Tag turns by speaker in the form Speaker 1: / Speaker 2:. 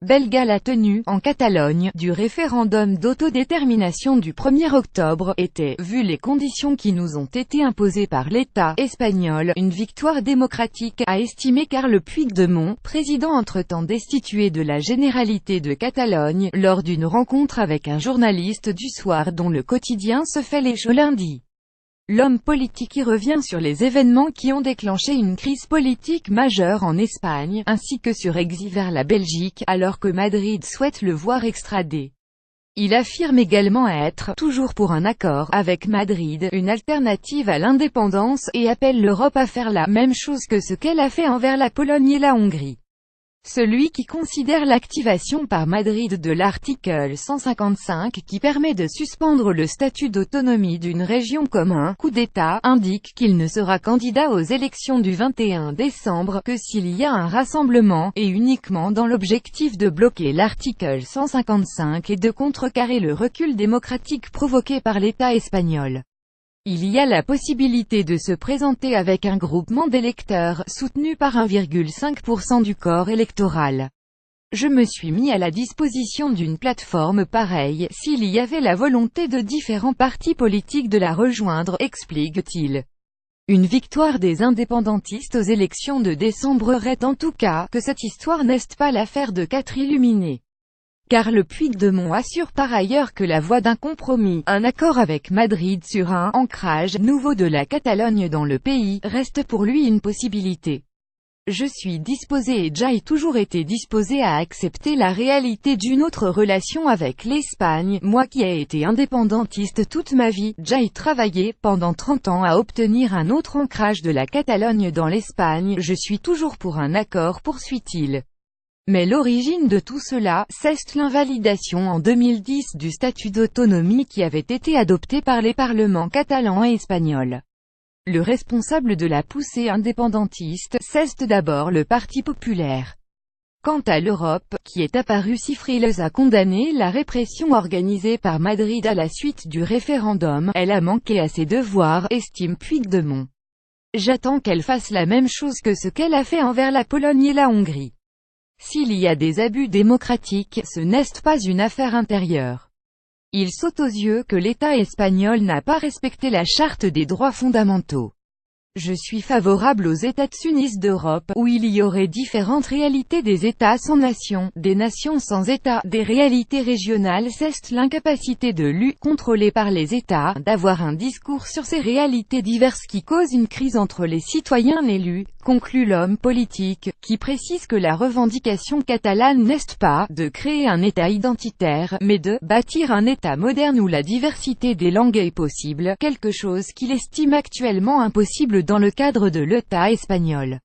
Speaker 1: belga. La tenue, en Catalogne, du référendum d'autodétermination du 1er octobre, était, vu les conditions qui nous ont été imposées par l'État espagnol, une victoire démocratique, a estimé Carles Puigdemont, président entre-temps destitué de la Généralité de Catalogne, lors d'une rencontre avec un journaliste du Soir dont le quotidien se fait l'écho lundi. L'homme politique y revient sur les événements qui ont déclenché une crise politique majeure en Espagne, ainsi que sur l'exil vers la Belgique, alors que Madrid souhaite le voir extradé. Il affirme également être « toujours pour un accord avec Madrid, une alternative à l'indépendance » et appelle l'Europe à faire la même chose que ce qu'elle a fait envers la Pologne et la Hongrie. Celui qui considère l'activation par Madrid de l'article 155 qui permet de suspendre le statut d'autonomie d'une région comme un coup d'État, indique qu'il ne sera candidat aux élections du 21 décembre que s'il y a un rassemblement, et uniquement dans l'objectif de bloquer l'article 155 et de contrecarrer le recul démocratique provoqué par l'État espagnol. Il y a la possibilité de se présenter avec un groupement d'électeurs, soutenu par 1,5% du corps électoral. Je me suis mis à la disposition d'une plateforme pareille, s'il y avait la volonté de différents partis politiques de la rejoindre, explique-t-il. Une victoire des indépendantistes aux élections de décembre aurait en tout cas, que cette histoire n'est pas l'affaire de 4 illuminés. Carles Puigdemont assure par ailleurs que la voie d'un compromis, un accord avec Madrid sur un « ancrage » nouveau de la Catalogne dans le pays, reste pour lui une possibilité. Je suis disposé et j'ai toujours été disposé à accepter la réalité d'une autre relation avec l'Espagne, moi qui ai été indépendantiste toute ma vie, j'ai travaillé, pendant 30 ans à obtenir un autre ancrage de la Catalogne dans l'Espagne, je suis toujours pour un accord, poursuit-il. Mais l'origine de tout cela, c'est l'invalidation en 2010 du statut d'autonomie qui avait été adopté par les parlements catalan et espagnol. Le responsable de la poussée indépendantiste, c'est d'abord le Parti populaire. Quant à l'Europe, qui est apparue si frileuse à condamner la répression organisée par Madrid à la suite du référendum, elle a manqué à ses devoirs, estime Puigdemont. J'attends qu'elle fasse la même chose que ce qu'elle a fait envers la Pologne et la Hongrie. S'il y a des abus démocratiques, ce n'est pas une affaire intérieure. Il saute aux yeux que l'État espagnol n'a pas respecté la Charte des droits fondamentaux. Je suis favorable aux États-Unis d'Europe, où il y aurait différentes réalités des États sans nation, des nations sans État, des réalités régionales. C'est l'incapacité de l'U, contrôlée par les États, d'avoir un discours sur ces réalités diverses qui cause une crise entre les citoyens élus, conclut l'homme politique, qui précise que la revendication catalane n'est pas de créer un État identitaire, mais de bâtir un État moderne où la diversité des langues est possible, quelque chose qu'il estime actuellement impossible dans le cadre de l'État espagnol.